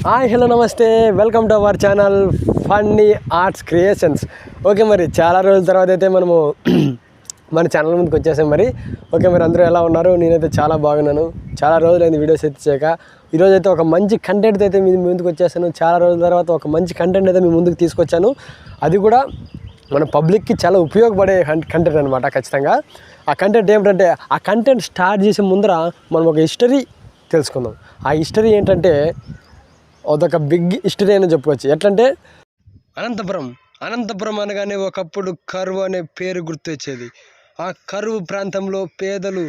Hi hello నమస్తే, welcome to our channel funny arts creations. Okay, మరి చాలా రోజుల తర్వాత అయితే మనము మన ఛానల్ ముందుకు వచ్చేసాం. ఓకే, మరి అందరూ ఎలా ఉన్నారు? నేనైతే చాలా బాగున్నాను. చాలా రోజులైంది వీడియోస్ అయితే చేయక. ఈరోజు అయితే ఒక మంచి కంటెంట్ అయితే మీ ముందుకు వచ్చేసాను. చాలా రోజుల తర్వాత ఒక మంచి కంటెంట్ అయితే మీ ముందుకు తీసుకొచ్చాను. అది కూడా మన పబ్లిక్కి చాలా ఉపయోగపడే కంటెంట్ అనమాట. ఖచ్చితంగా ఆ కంటెంట్ ఏమిటంటే, ఆ కంటెంట్ స్టార్ట్ చేసే ముందర మనం ఒక హిస్టరీ తెలుసుకుందాం. ఆ హిస్టరీ ఏంటంటే అదొక బిగ్ హిస్టరీ అని చెప్పుకోవచ్చు. ఎట్లంటే అనంతపురం అనగానే ఒకప్పుడు కరువు అనే పేరు గుర్తొచ్చేది. ఆ కరువు ప్రాంతంలో పేదలు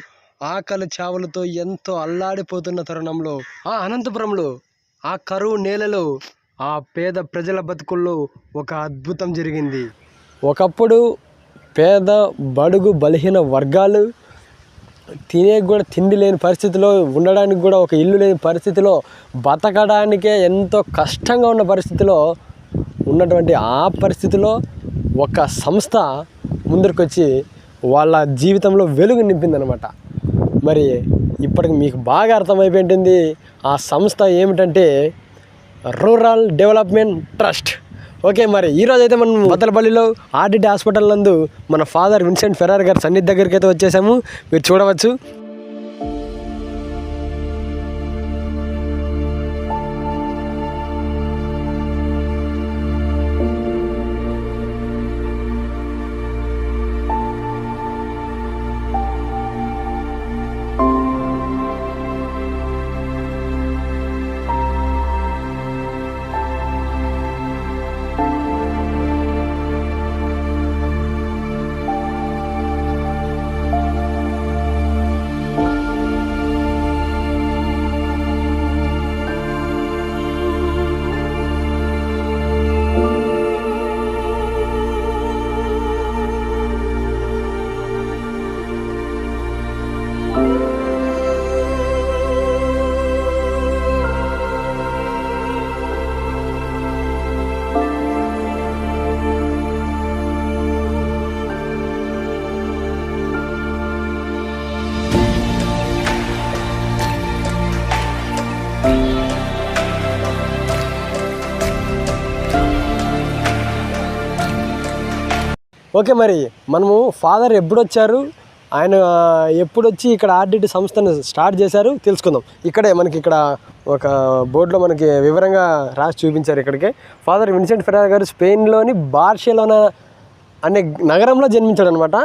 ఆకలి చావులతో ఎంతో అల్లాడిపోతున్న తరుణంలో ఆ అనంతపురంలో ఆ కరువు నేలలో ఆ పేద ప్రజల బతుకుల్లో ఒక అద్భుతం జరిగింది. ఒకప్పుడు పేద బడుగు బలహీన వర్గాలు తిండి లేని పరిస్థితిలో, ఉండడానికి కూడా ఒక ఇల్లు లేని పరిస్థితిలో, బతకడానికే ఎంతో కష్టంగా ఉన్న పరిస్థితిలో ఉన్నటువంటి ఆ పరిస్థితిలో ఒక సంస్థ ముందరికి వచ్చి వాళ్ళ జీవితంలో వెలుగు నింపిందనమాట. మరి ఇప్పటికి మీకు బాగా అర్థమైపోయింది ఆ సంస్థ ఏమిటంటే రూరల్ డెవలప్మెంట్ ట్రస్ట్. ఓకే, మరి ఈరోజు అయితే మనం మద్దలపల్లిలో ఆర్డిటి హాస్పిటల్ నందు మన ఫాదర్ విన్సెంట్ ఫెరార్ గారి సన్నిధి దగ్గరికి అయితే వచ్చేసాము. మీరు చూడవచ్చు. ఓకే, మరి మనము ఫాదర్ ఎప్పుడు వచ్చారు, ఆయన ఎప్పుడు వచ్చి ఇక్కడ ఆర్డిటి సంస్థను స్టార్ట్ చేశారు తెలుసుకుందాం. ఇక్కడే మనకి ఇక్కడ ఒక బోర్డులో మనకి వివరంగా రాసి చూపించారు. ఇక్కడికే ఫాదర్ విన్సెంట్ ఫెరార్ గారు స్పెయిన్లోని బార్సిలోనా అనే నగరంలో జన్మించాడు అనమాట.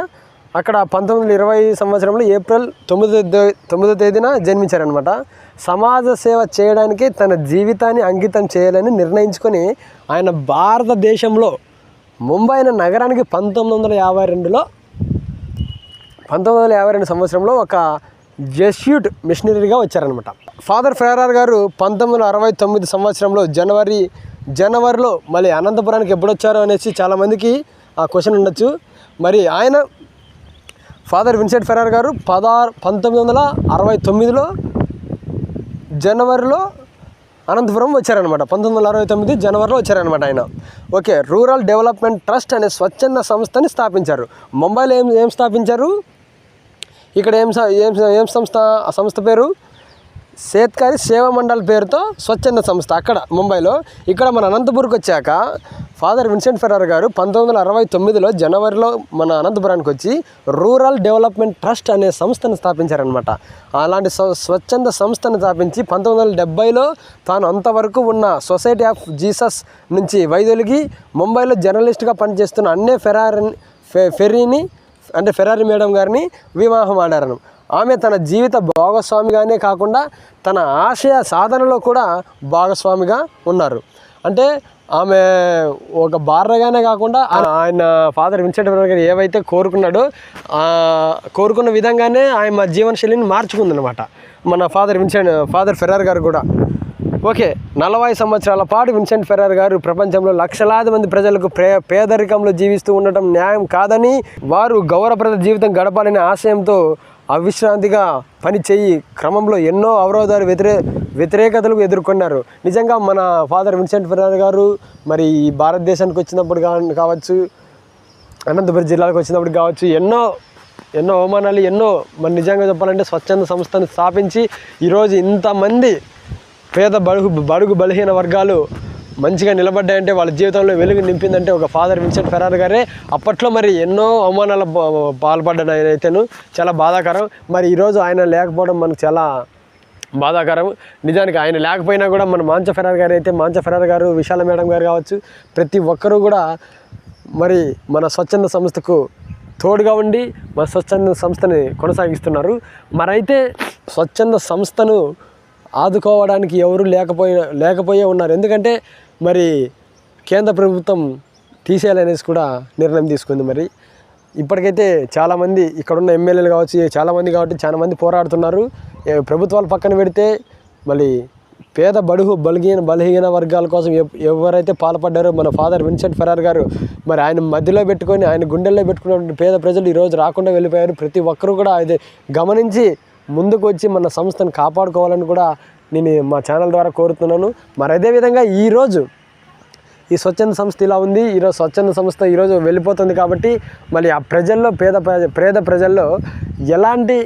అక్కడ 1920 సంవత్సరంలో ఏప్రిల్ 9వ తేదీన జన్మించారనమాట. సమాజ సేవ చేయడానికి తన జీవితాన్ని అంకితం చేయాలని నిర్ణయించుకొని ఆయన భారతదేశంలో ముంబై అనే నగరానికి 1952 సంవత్సరంలో ఒక జెస్యూట్ మిషనరీగా వచ్చారనమాట. ఫాదర్ ఫెరార్ గారు 1969 సంవత్సరంలో జనవరిలో మళ్ళీ అనంతపురానికి ఎప్పుడు వచ్చారో అనేసి చాలామందికి ఆ క్వశ్చన్ ఉండొచ్చు. మరి ఆయన ఫాదర్ విన్సెంట్ ఫెరార్ గారు 1969లో జనవరిలో అనంతపురం వచ్చారనమాట. 1969 జనవరిలో వచ్చారనమాట ఆయన. ఓకే, రూరల్ డెవలప్మెంట్ ట్రస్ట్ అనే స్వచ్ఛంద సంస్థని స్థాపించారు. ముంబైలో ఏం స్థాపించారు? ఇక్కడ ఏం సంస్థ? ఆ సంస్థ పేరు సేత్కారి సేవా మండల్ పేరుతో స్వచ్ఛంద సంస్థ అక్కడ ముంబైలో. ఇక్కడ మన అనంతపురంకి వచ్చాక ఫాదర్ విన్సెంట్ ఫెరార్ గారు 1969లో జనవరిలో మన అనంతపురానికి వచ్చి రూరల్ డెవలప్మెంట్ ట్రస్ట్ అనే సంస్థను స్థాపించారనమాట. అలాంటి స్వచ్ఛంద సంస్థను స్థాపించి 1970లో తాను అంతవరకు ఉన్న సొసైటీ ఆఫ్ జీసస్ నుంచి వైదొలిగి ముంబైలో జర్నలిస్ట్గా పనిచేస్తున్న అన్నే ఫెరారీ మేడం గారిని వివాహం ఆడారను. ఆమె తన జీవిత భాగస్వామిగానే కాకుండా తన ఆశయ సాధనలో కూడా భాగస్వామిగా ఉన్నారు. అంటే ఆమె ఒక భార్యగానే కాకుండా ఆయన ఫాదర్ విన్సెంట్ ఫెరార్ గారు ఏవైతే కోరుకున్న విధంగానే ఆయన జీవనశైలిని మార్చుకుందనమాట మన ఫాదర్ ఫెరార్ గారు కూడా. ఓకే, 40 సంవత్సరాల పాటు విన్సెంట్ ఫెరార్ గారు ప్రపంచంలో లక్షలాది మంది ప్రజలకు పేదరికంలో జీవిస్తూ ఉండటం న్యాయం కాదని, వారు గౌరవప్రద జీవితం గడపాలనే ఆశయంతో అవిశ్రాంతిగా పనిచేయి క్రమంలో ఎన్నో అవరోధాలు వ్యతిరేకతలకు ఎదుర్కొన్నారు. నిజంగా మన ఫాదర్ విన్సెంట్ ఫెరార్ గారు మరి ఈ భారతదేశానికి వచ్చినప్పుడు కావచ్చు, అనంతపురం జిల్లాలకు వచ్చినప్పుడు కావచ్చు, ఎన్నో అవమానాలు, మరి నిజంగా చెప్పాలంటే స్వచ్ఛంద సంస్థను స్థాపించి ఈరోజు ఇంతమంది పేద బడుగు బలహీన వర్గాలు మంచిగా నిలబడ్డాయంటే, వాళ్ళ జీవితంలో వెలుగు నింపిందంటే ఒక ఫాదర్ విన్సెంట్ ఫెరార్ గారే. అప్పట్లో మరి ఎన్నో అవమానాల పాల్పడ్డాడు ఆయన అయితేను, చాలా బాధాకరం. మరి ఈరోజు ఆయన లేకపోవడం మనకు చాలా బాధాకరం. నిజానికి ఆయన లేకపోయినా కూడా మన మాంచ ఫెరార్ గారు అయితే, మాంచ ఫెరార్ గారు, విశాల మేడం గారు కావచ్చు, ప్రతి ఒక్కరూ కూడా మరి మన స్వచ్ఛంద సంస్థకు తోడుగా ఉండి మన స్వచ్ఛంద సంస్థని కొనసాగిస్తున్నారు. మరైతే స్వచ్ఛంద సంస్థను ఆదుకోవడానికి ఎవరు లేకపోయే ఉన్నారు. ఎందుకంటే మరి కేంద్ర ప్రభుత్వం తీసేయాలనేసి కూడా నిర్ణయం తీసుకుంది. మరి ఇప్పటికైతే చాలామంది ఇక్కడున్న ఎమ్మెల్యేలు కావచ్చు, చాలామంది కాబట్టి చాలామంది పోరాడుతున్నారు. ప్రభుత్వాలు పక్కన పెడితే మళ్ళీ పేద బలహీన వర్గాల కోసం ఎవరైతే పాల్పడ్డారో మన ఫాదర్ విన్సెంట్ ఫెరార్ గారు, మరి ఆయన మధ్యలో పెట్టుకొని, ఆయన గుండెల్లో పెట్టుకున్న పేద ప్రజలు ఈరోజు రాకుండా వెళ్ళిపోయారు. ప్రతి ఒక్కరూ కూడా అది గమనించి ముందుకు వచ్చి మన సంస్థను కాపాడుకోవాలని కూడా నేను మా ఛానల్ ద్వారా కోరుతున్నాను. మరి అదేవిధంగా ఈరోజు ఈ స్వచ్ఛంద సంస్థ ఇలా ఉంది. ఈరోజు స్వచ్ఛంద సంస్థ ఈరోజు వెళ్ళిపోతుంది కాబట్టి మళ్ళీ ఆ ప్రజల్లో పేద ప్రజల్లో ఎలాంటి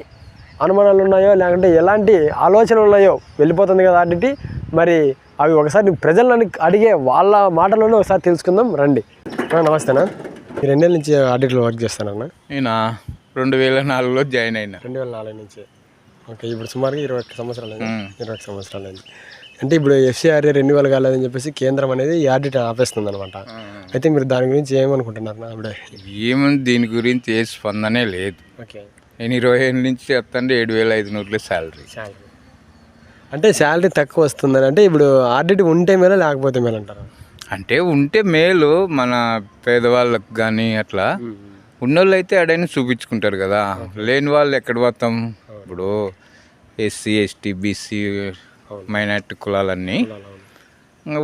అనుమానాలు ఉన్నాయో, లేకుంటే ఎలాంటి ఆలోచనలు ఉన్నాయో వెళ్ళిపోతుంది కదా ఆడిటి. మరి అవి ఒకసారి ప్రజలను అడిగే వాళ్ళ మాటల్లోనే ఒకసారి తెలుసుకుందాం రండి. నమస్తేనా, మీరు 2 ఏళ్ళ నుంచి ఆడిట్లో వర్క్ చేస్తానన్నా? నేను 2004లో జాయిన్ అయినా. 2004 నుంచి. ఓకే, ఇప్పుడు సుమారుగా 21 సంవత్సరాలు అయింది. అంటే ఇప్పుడు ఎఫ్సిఆర్ఏ రెన్యువల్ కాలేదని చెప్పేసి కేంద్రం అనేది ఈ ఆడిట్ ఆపేస్తుంది అనమాట. అయితే మీరు దాని గురించి ఏమనుకుంటున్నారు? అప్పుడే ఏముంది, దీని గురించి ఏ స్పందనే లేదు. ఓకే, నేను 20 ఏళ్ళ నుంచి చెప్తాంటే 7,500 శాలరీ. అంటే శాలరీ తక్కువ వస్తుందని. అంటే ఇప్పుడు ఆడిట్ ఉంటే మేలు, లేకపోతే మేలు అంటారు? అంటే ఉంటే మేలు మన పేదవాళ్ళకు కానీ, అట్లా ఉన్నోళ్ళు అయితే ఆడైనా చూపించుకుంటారు కదా. లేని వాళ్ళు ఎక్కడ పోతాం? ఇప్పుడు ఎస్సీ, ఎస్టీ, బీసీ, మైనార్టీ కులాలన్నీ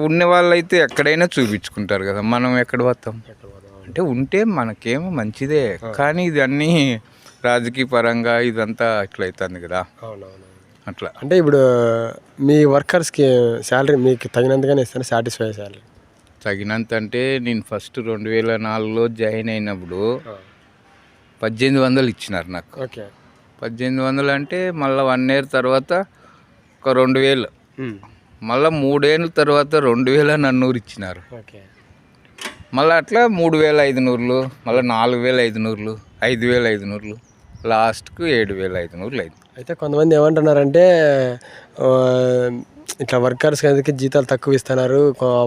ఉన్న వాళ్ళు అయితే ఎక్కడైనా చూపించుకుంటారు కదా. మనం ఎక్కడ పోతాం? అంటే ఉంటే మనకేమో మంచిదే, కానీ ఇది అన్నీ రాజకీయ పరంగా ఇదంతా ఇట్లా అవుతుంది కదా. అట్లా అంటే ఇప్పుడు మీ వర్కర్స్కి శాలరీ మీకు తగినంతగానే ఇస్తాను, సాటిస్ఫై శాలరీ తగినంత అంటే నేను ఫస్ట్ 2004లో జాయిన్ అయినప్పుడు 1800 ఇచ్చినారు నాకు. ఓకే, 1800 అంటే మళ్ళీ 1 year తర్వాత ఒక 2000, మళ్ళీ 3 ఏళ్ళ తర్వాత 2400 ఇచ్చినారు. ఓకే, మళ్ళీ అట్లా 3500, మళ్ళీ 4500, 5500, లాస్ట్కు 7500 అయింది. అయితే కొంతమంది ఏమంటున్నారంటే ఇట్లా వర్కర్స్ అందుకే జీతాలు తక్కువ ఇస్తున్నారు,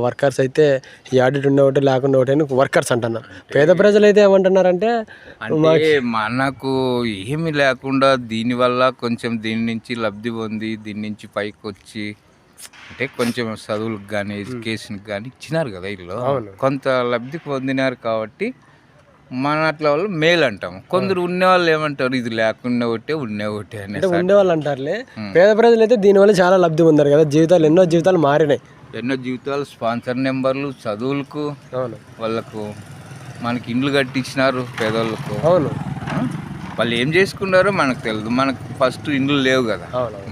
వర్కర్స్ అయితే ఈ ఆడిట్ ఉండే ఒకటి లేకుండా ఒకటి అని వర్కర్స్ అంటున్నారు. పేద ప్రజలు అయితే ఏమంటున్నారంటే మనకు ఏమి లేకుండా దీనివల్ల కొంచెం దీని నుంచి లబ్ధి పొంది దీని నుంచి పైకి వచ్చి, అంటే కొంచెం చదువులకు కానీ ఎడ్యుకేషన్కి కానీ ఇచ్చినారు కదా వీళ్ళు, కొంత లబ్ధి పొందినారు కాబట్టి మన అట్లా వాళ్ళు మేలు అంటాం. కొందరు ఉన్నవాళ్ళు ఏమంటారు, ఇది లేకుండా ఒకటే ఉండే ఒకటే అని ఉండేవాళ్ళు అంటారులే. పేద ప్రజలు అయితే దీనివల్ల చాలా లబ్ధి పొందారు కదా, జీవితాలు ఎన్నో జీవితాలు మారినాయి. ఎన్నో జీవితాలు, స్పాన్సర్ నెంబర్లు, చదువులకు, వాళ్ళకు మనకి ఇండ్లు కట్టించినారు పేదవాళ్ళకు. అవును, వాళ్ళు ఏం చేసుకున్నారో మనకు తెలియదు. మనకు ఫస్ట్ ఇండ్లు లేవు కదా,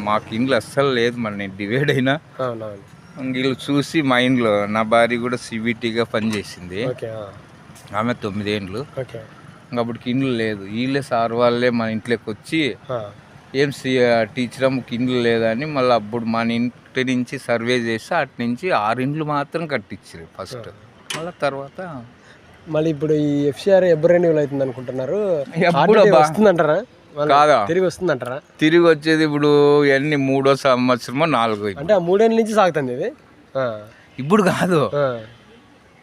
మాకు ఇండ్లు అస్సలు లేదు. మరి నేను డివైడ్ అయినా వీళ్ళు చూసి మా ఇంట్లో నా భార్య కూడా సిబిటీగా పనిచేసింది. ఆమె 9 ఏళ్ళు. అప్పటికి ఇండ్లు లేదు. వీళ్ళే సార్ వాళ్ళే మన ఇంట్లోకి వచ్చి ఏం టీచర్ అమ్మకి ఇండ్లు లేదని మళ్ళీ అప్పుడు మన ఇంటి నుంచి సర్వే చేసి అటు నుంచి 6 ఇండ్లు మాత్రం కట్టించారు ఫస్ట్. మళ్ళీ తర్వాత మళ్ళీ ఇప్పుడు ఈ ఎఫ్సిఆర్ ఎప్పుడు రెన్యూవల్ అవుతుంది అనుకుంటున్నారు? వస్తుందంటారా? కాదా, తిరిగి వస్తుందంటారా? తిరిగి వచ్చేది ఇప్పుడు ఎన్ని 3వ సంవత్సరమో 4వ, అంటే 3 ఏళ్ళ నుంచి సాగుతుంది ఇది. ఇప్పుడు కాదు,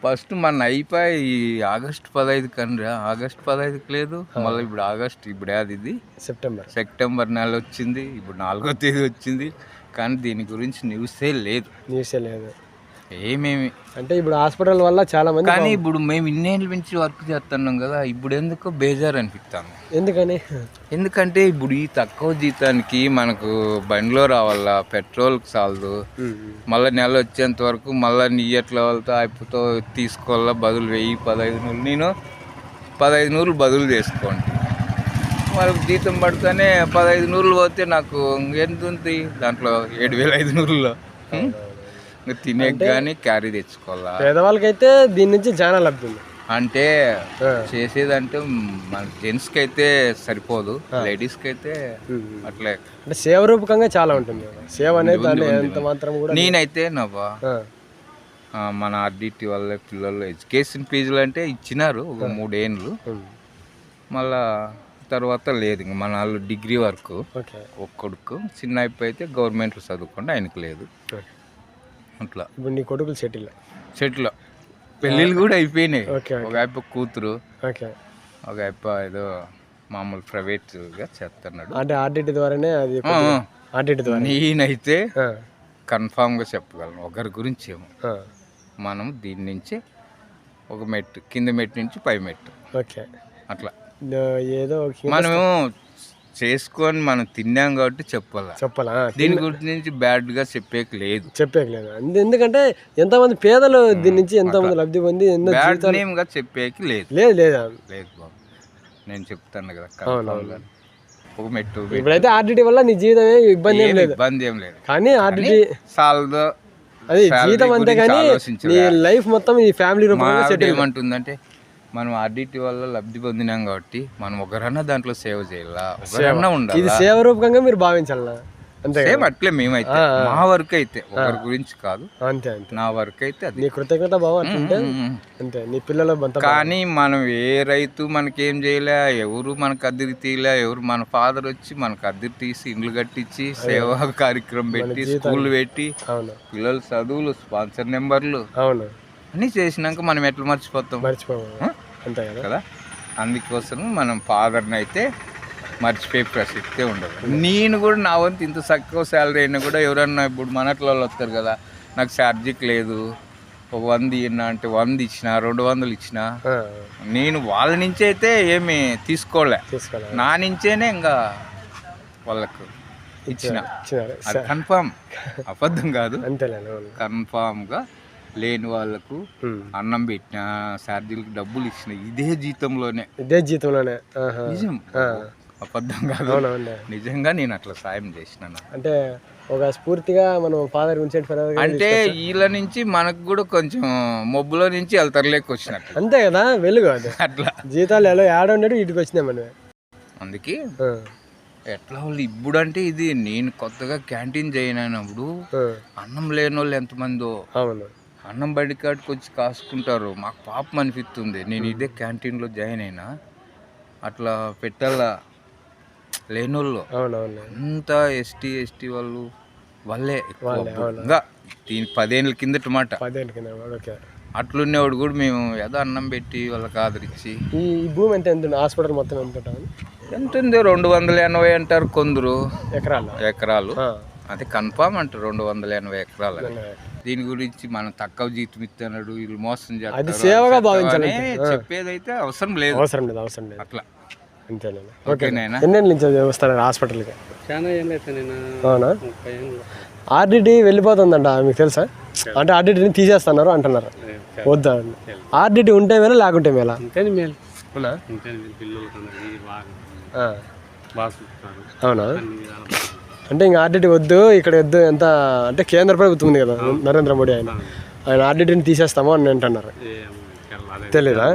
ఫస్ట్ మన అయిపోయి ఆగస్టు 15 కన్నా, ఆగస్టు 15కి లేదు, మళ్ళీ ఇప్పుడు ఆగస్ట్, ఇప్పుడు అది సెప్టెంబర్ నెల వచ్చింది, ఇప్పుడు 4వ తేదీ వచ్చింది. కానీ దీని గురించి న్యూసే లేదు ఏమేమి. అంటే ఇప్పుడు హాస్పిటల్ వల్ల చాలా మంది, కానీ ఇప్పుడు మేము ఇన్నేళ్ళ నుంచి వర్క్ చేస్తున్నాం కదా, ఇప్పుడు ఎందుకో బేజారు అనిపిస్తాను. ఎందుకంటే ఇప్పుడు ఈ తక్కువ జీతానికి మనకు బండిలో రావాలా, పెట్రోల్కి చాలదు, మళ్ళీ నెల వచ్చేంత వరకు మళ్ళీ నీయట్ల వాళ్ళతో అయిపోతో తీసుకోవాలా, బదులు 1000-1500, నేను 1500 బదులు చేసుకోండి. వాళ్ళకి జీతం పడితేనే 1500 పోతే నాకు ఎంత ఉంది దాంట్లో 7500లో తినే కానీ క్యారీ తెచ్చుకోవాలా. పేదవాళ్ళకైతే దీని నుంచి చాలా లబ్ధి ఉంది. అంటే చేసేదంటే మన జెంట్స్కి అయితే సరిపోదు, లేడీస్కి అయితే అట్లే. అంటే సేవ రూపకంగా చాలా ఉంటుంది సేవ అనేది, ఎంత మాత్రం కూడా. నేనైతే నవ్వా మన ఆర్డిటి వల్ల పిల్లలు ఎడ్యుకేషన్ ఫీజులు అంటే ఇచ్చినారు ఒక 3 ఏళ్ళు, మళ్ళా తర్వాత లేదు. ఇంక మన వాళ్ళు డిగ్రీ వరకు ఒక కొడుకు, చిన్న అయిపోయితే గవర్నమెంట్లో చదువుకుంటే ఆయనకు లేదు. అట్లా ఇప్పుడు నీ కొడుకులు సెటిల్ పెళ్ళిళ్ళు కూడా అయిపోయినాయి. ఒక అయిపో కూతురు, ఒక అయిపో ఏదో మామూలు ప్రైవేట్గా చేస్తున్నాడు. అంటే ఆర్డిటి ద్వారానే అది. ఆర్డిటి ద్వారా నేనైతే కన్ఫామ్గా చెప్పగలను ఒకరి గురించి ఏమో, మనం దీని నుంచి ఒక మెట్టు, కింద మెట్టు నుంచి పై మెట్టు, అట్లా ఏదో మనము చేసుకొని మనం తిన్నాం కాబట్టి చెప్పాలా. దీని గురించి బ్యాడ్గా చెప్పేయలేదు. ఎందుకంటే ఎంతమంది పేదలు దీని నుంచి ఎంతమంది లబ్ధి పొంది బ్యాడ్ నేమ్గా చెప్పేకి లేదు బాబు. నేను చెప్తాను కదా, ఒక మెట్టు. ఇప్పుడైతే ఆర్డిటి వల్ల నీ జీవితం ఇబ్బంది ఏం లేదు, కానీ ఆర్డిటి సాల్వ్ అది జీతం అంతే, కానీ నీ లైఫ్ మొత్తం ఈ ఫ్యామిలీ రూపంలో సెటిల్. ఏమంటుందంటే మనం ఆర్డిటి వల్ల లబ్ధి పొందినాం కాబట్టి మనం ఒకరన్నా దాంట్లో సేవ చేయాలా, ఒకరన్నా ఉండాలి. ఇది సేవ రూపకంగా మీరు భావించాలా, అంతే. సేమ్ అట్లే మేమైతే మా వర్క్ అయితే ఒకరి గురించి కాదు, అంతే నా వర్క్ అయితే అది. నీ కృతజ్ఞత భావం అట్లుంటే అంతే. నీ పిల్లల కానీ మనం ఏ రైతు మనకేం చేయలే, ఎవరు మనకు అద్దెకి తీయలే, ఎవరు మన ఫాదర్ వచ్చి మనకు అద్దెకి తీసి ఇండ్లు కట్టించి సేవా కార్యక్రమం పెట్టి స్కూల్ పెట్టి పిల్లల చదువులు, స్పాన్సర్ నెంబర్లు అన్నీ చేసినాక మనం ఎట్లా మర్చిపోతాం? అంతే కదా. అందుకోసం మనం ఫాదర్ని అయితే మర్చిపోయే ప్రసక్తే ఉండదు. నేను కూడా నా వంతు ఇంత తక్కువ శాలరీ అయినా కూడా ఎవరన్నా ఇప్పుడు మనట్లో వస్తారు కదా, నాకు ఛార్జీకి లేదు, ఒక 100 ఇన్నా అంటే 100 ఇచ్చిన, 200 ఇచ్చిన, నేను వాళ్ళ నుంచి అయితే ఏమి తీసుకోలే, నా నుంచేనే ఇంకా వాళ్ళకు ఇచ్చిన. అది కన్ఫామ్, అబద్ధం కాదు, కన్ఫామ్గా. లేని వాళ్ళకు అన్నం పెట్టిన, ఛార్జీలకు డబ్బులు ఇచ్చిన ఇదే జీతంలోనే. నిజం, అబద్ధం కాదు, నిజంగా నేను అట్లా సాయం చేసినాను. అంటే ఒక స్ఫూర్తిగా మనం ఫాదర్ అంటే వీళ్ళ నుంచి మనకు కూడా కొంచెం మబ్బులో నుంచి వెళ్తారులేక వచ్చినట్టు, అంతే కదా, వెలుగు అది. అట్లా జీతాలు ఎలా ఉండడు ఇటుకి వచ్చినాయి మనం. అందుకే ఎట్లా వాళ్ళు ఇప్పుడు అంటే ఇది నేను కొత్తగా క్యాంటీన్ జాయిన్ అయినప్పుడు అన్నం లేని వాళ్ళు ఎంతమందో అన్నం బడి కాడికి వచ్చి కాసుకుంటారు. మాకు పాపం అనిపిస్తుంది. నేను ఇదే క్యాంటీన్లో జాయిన్ అయినా, అట్లా పెట్టాలా లేనోళ్ళు అంతా ఎస్టీ వాళ్ళు వాళ్ళే ఇంకా. దీనికి 10 ఏళ్ళ కిందట మాట. అట్లున్నవాడు కూడా మేము ఏదో అన్నం పెట్టి వాళ్ళకి ఆదరించి. ఈ భూమి ఎంత హాస్పిటల్ మొత్తం ఎంత ఉంది? 280 అంటారు కొందరు ఎకరాలు. అది కన్ఫామ్ అంటారు 280 ఎకరాలు. దీని గురించి మనం తక్కువ జీతం ఇస్తున్నాడు, వీళ్ళు మోసం చేస్తారు చెప్పేదైతే అవసరం లేదు. అట్లా ఓకేనా? హాస్పిటల్కి అవునా? ఆర్డిటి వెళ్ళిపోతుందంట, మీకు తెలుసా? అంటే ఆర్డిటిని తీసేస్తున్నారు అంటున్నారు, వద్దా? ఆర్డిటి ఉంటే మేలా లేకుంటే మేలా? అవునా? అంటే ఇంకా ఆర్డిటి వద్దు, ఇక్కడ వద్దు, ఎంత అంటే కేంద్ర ప్రభుత్వం ఉంది కదా, నరేంద్ర మోడీ ఆయన ఆర్డిటిని తీసేస్తామో అని అంటున్నారు. తెలీదా?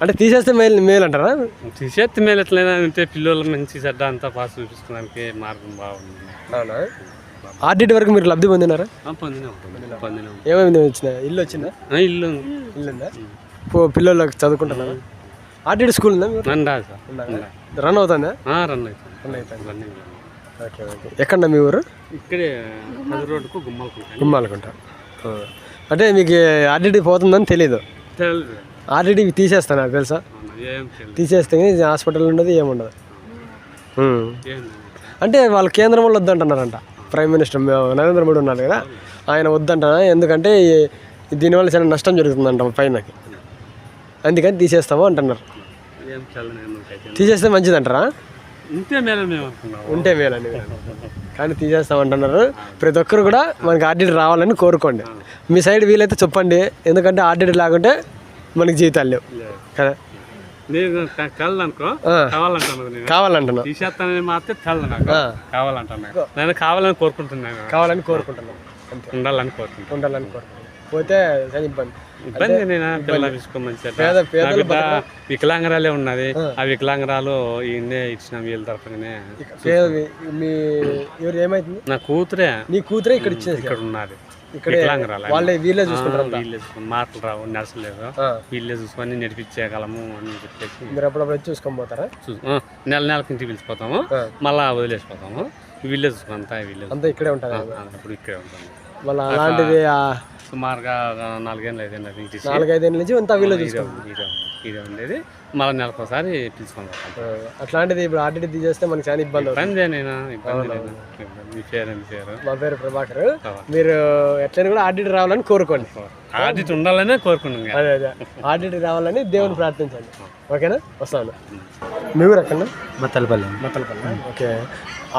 అంటే తీసేస్తే మేలు అంటారా? తీసేస్తే మేలు ఎట్లయినా అంటే పిల్లలు మంచి చెడ్డ అంతా పాస్ చూపించుకోవడానికి మార్గం బాగుంది. అవునా? ఆర్డిటి వరకు మీరు లబ్ధి పొందినారా? ఏమేమి వచ్చినా? ఇల్లు వచ్చిందా? ఇల్లు ఉందా? పిల్లలకు చదువుకుంటున్నారా? ఆర్డిటి స్కూల్ ఉందా? రన్ అవుతుందా? రన్ అవుతుంది. ఓకే. ఎక్కడ మీ ఊరు? ఇక్కడే గుమ్మాలకుంట. అంటే మీకు ఆర్డిటి పోతుందని తెలీదు? ఆర్డిటి తీసేస్తాను తెలుసా? తీసేస్తే హాస్పిటల్ ఉండదు, ఏముండదు. అంటే వాళ్ళు కేంద్రం వాళ్ళు వద్దంటున్నారంట. ప్రైమ్ మినిస్టర్ నరేంద్ర మోడీ ఉన్నారు కదా, ఆయన వద్దంట. ఎందుకంటే దీనివల్ల చాలా నష్టం జరుగుతుందంట పైనకి, అందుకని తీసేస్తాము అంటున్నారు. తీసేస్తే మంచిదంటారా? ఉంటే మేలని కానీ తీసేస్తామంటున్నారు. ప్రతి ఒక్కరు కూడా మనకి ఆర్డిటి రావాలని కోరుకోండి. మీ సైడ్ వీలైతే చెప్పండి, ఎందుకంటే ఆర్డిటి లేకుంటే మనకి జీవితాలు లేవు కదా. కావాలంటున్నా కావాలని కోరుకుంటున్నాను. కావాలని కోరుకుంటున్నాను. ఉండాలని కోరుకుంటున్నాను. పోతే చాలా ఇబ్బంది. ఇబ్బంది నేను పిల్ల తీసుకోమని పేదలు వికలాంగరాలే ఉన్నది. ఆ వికలాంగరాలు ఈయన్నే ఇచ్చిన వీళ్ళ తరఫునే. మీ ఎవరు ఏమైతుంది? నా కూతురే. నీ కూతురే ఇక్కడ ఇచ్చేది? ఇక్కడ ఉన్నది ఇక్కడ వికలాంగరాలు. వాళ్ళే వీళ్ళే చూసుకుంటారు. వీళ్ళే చూసుకుని మాటలు రావు, నడచలేదు, వీళ్ళే చూసుకొని నడిపించేయగలము అని చెప్పేసి మీరు అప్పుడప్పుడు చూసుకొని పోతారా? నెలకి ఇంటికి పిలిచిపోతాము, మళ్ళా వదిలేసిపోతాము. వీళ్ళే చూసుకుని అంతా ఇక్కడే ఉంటారు. అప్పుడు ఇక్కడే ఉంటాము. మళ్ళీ అలాంటిది సుమారుగా 4 ఏళ్ళు అయింది. 4-5 ఏళ్ళ నుంచి అంతా వీళ్ళు చూసుకోండి. ఇదే ఉండేది. మళ్ళీ నెలకు ఒకసారి పిలుచుకుంటాం. అట్లాంటిది ఇప్పుడు ఆర్టీటీ తీసేస్తే మనకి చాలా ఇబ్బంది అవుతుంది. మీ పేరు? మా పేరు ప్రభాకర్. మీరు ఎట్లయినా కూడా ఆర్టీటీ రావాలని కోరుకోండి. ఆడిట్ ఉండాలనే కోరుకున్నాం. అదే ఆర్టీటీ రావాలని దేవుని ప్రార్థించండి. ఓకేనా? వస్తాను. మీ ఊరు ఎక్కడ? బత్తలపల్లి. ఓకే.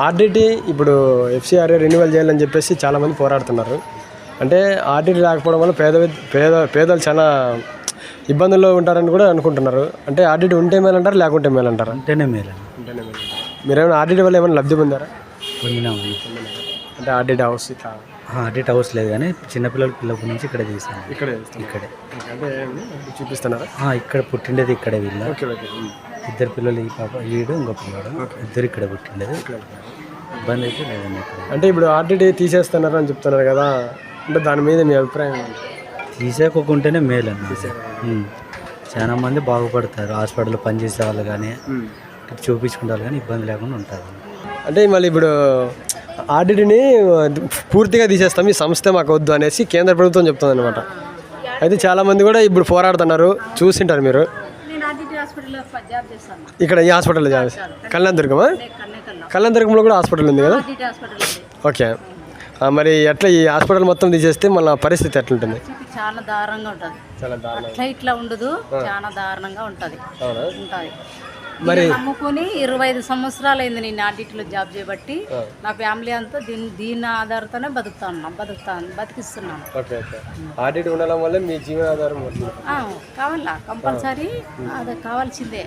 ఆర్టీటీ ఇప్పుడు ఎఫ్సిఆర్ఏ రెన్యువల్ చేయాలని చెప్పేసి చాలామంది పోరాడుతున్నారు. అంటే ఆర్టీటీ లేకపోవడం వల్ల పేదలు చాలా ఇబ్బందుల్లో ఉంటారని కూడా అనుకుంటున్నారు. అంటే ఆర్టీటీ ఉంటే మేలంటారా లేకుంటే మేలంటారా? ఉంటేనే మేలు. మీరేమైనా ఆర్టీటీ వల్ల ఏమైనా లబ్ధి పొందారా? పొందినాము. అంటే ఆర్టీటీ హౌస్ ఆర్టీటీ హౌస్ లేదు కానీ చిన్నపిల్లల పిల్లప్పటి నుంచి ఇక్కడ చేస్తాను. ఇక్కడే అంటే చూపిస్తున్నారా? ఇక్కడ పుట్టిండేది ఇక్కడే వీళ్ళ. ఇద్దరు పిల్లలు, ఈ పాప ఈడు ఇంకో పిల్లడు, ఇద్దరు ఇక్కడ పుట్టిండేది. ఇబ్బంది అయితే లేదండి ఇక్కడ. అంటే ఇప్పుడు ఆర్టీటీ తీసేస్తున్నారు అని చెప్తున్నారు కదా, అంటే దాని మీద మీ అభిప్రాయం? తీసేకోకుంటేనే మేలు అండి. చాలా మంది బాగుపడతారు. హాస్పిటల్లో పనిచేసే వాళ్ళు కానీ చూపించుకుంటారు కానీ ఇబ్బంది లేకుండా ఉంటుంది. అంటే మళ్ళీ ఇప్పుడు ఆర్టీటీని పూర్తిగా తీసేస్తాం, ఈ సంస్థ మాకు వద్దు అనేసి కేంద్ర ప్రభుత్వం చెప్తుంది అనమాట. అయితే చాలామంది కూడా ఇప్పుడు పోరాడుతున్నారు, చూసింటారు మీరు. ఇక్కడ ఈ హాస్పిటల్లో జాబ్ కళ్యాణదుర్గమా? కళ్యాణదుర్గంలో కూడా హాస్పిటల్ ఉంది కదా? ఓకే. మరి ఎట్లా ఈ హాస్పిటల్ మొత్తం తీసేస్తే మళ్ళీ పరిస్థితి ఎట్లుంటుంది? చాలా దారుణంగా ఉంటుంది. అట్లా ఇట్లా ఉండదు, చాలా దారుణంగా ఉంటుంది. మరి నమ్ముకొని 25 సంవత్సరాలు అయింది నేను ఆర్టీటీలో జాబ్ చేయబట్టి. నా ఫ్యామిలీ అంతా దీని ఆధారంతోనే బతికిస్తున్నాను. ఆర్టీటీ ఉండడం వల్ల మీ జీవనాధారం కావాలా? కంపల్సరీ అది కావాల్సిందే.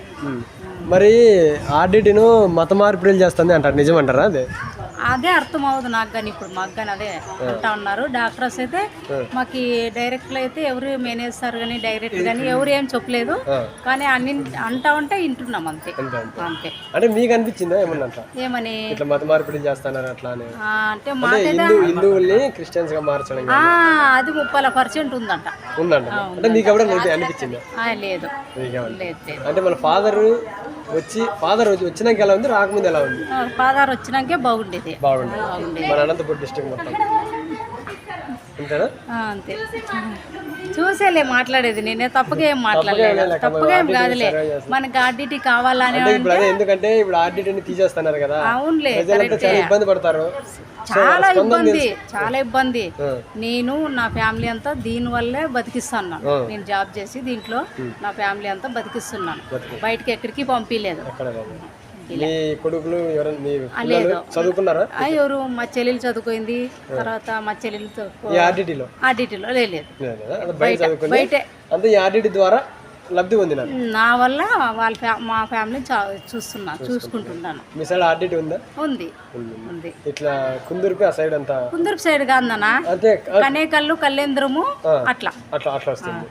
మరి ఆర్టీటీను మత మార్పిడిలు చేస్తుంది అంటారు, నిజమంటారా? అదే అర్థం అవ్వదు నాకు కానీ. ఇప్పుడు మాకు కానీ అదే అంటా ఉన్నారు డాక్టర్స్ అయితే. మాకు డైరెక్ట్లు అయితే ఎవరు మేనేజర్ కానీ డైరెక్ట్ కానీ ఎవరు ఏం చెప్పలేదు, కానీ అన్ని అంటా ఉంటే వింటున్నాం అంతే. అంటే మీకు అనిపించిందా ఏమన్నా ఏమని ఇట్లా మత మార్పిడి చేస్తానని? అట్లా అంటే మాకైతే హిందువుల్ని క్రిస్టియన్స్ గా మార్చడం అది 30% ఉందంట. అంటే మీకు ఎవరైనా అనిపించిందా? లేదు. అంటే మన ఫాదర్ వచ్చినాక ఎలా ఉంది, రాకముందు ఎలా ఉంది? ఫాదర్ వచ్చినాకే బాగుండేది. మన అనంతపురం డిస్ట్రిక్ట్ మొత్తం అంతే. చూసేలే మాట్లాడేది, నేనే తప్పగా ఏం మాట్లాడలేదు. తప్పగా ఏం కాదులే, మనకి ఆర్టీటీ కావాలని. ఎందుకంటే ఇప్పుడు ఆర్టీటీని తీసేస్తున్నారు కదా. అవునులే, ఇబ్బంది పడతారు. చాలా ఇబ్బంది. నేను నా ఫ్యామిలీ అంతా దీని వల్లే బతికిస్తున్నాను. నేను జాబ్ చేసి దీంట్లో నా ఫ్యామిలీ అంతా బతికిస్తున్నాను. బయటకి ఎక్కడికి పంపించలేదు. చదువుకున్నారా? ఎవరు? మా చెల్లెలు చదువుకుంది. తర్వాత మా చెల్లెలు ఆర్టీటీలో లేదు, బయటే. ద్వారా లబ్ధి పొందినారు. నా వల్ల మా ఫ్యామిలీ చూసుకుంటున్నాను. మీ సైడ్ ఆర్టీటీ ఉందా? ఉంది. ఇట్లా కుందూరుపై ఆ సైడ్ అంతా? కుందూరు సైడ్ కాదన్నా, కనేకల్లు, కళ్యాణదుర్గము అట్లా వస్తుంది.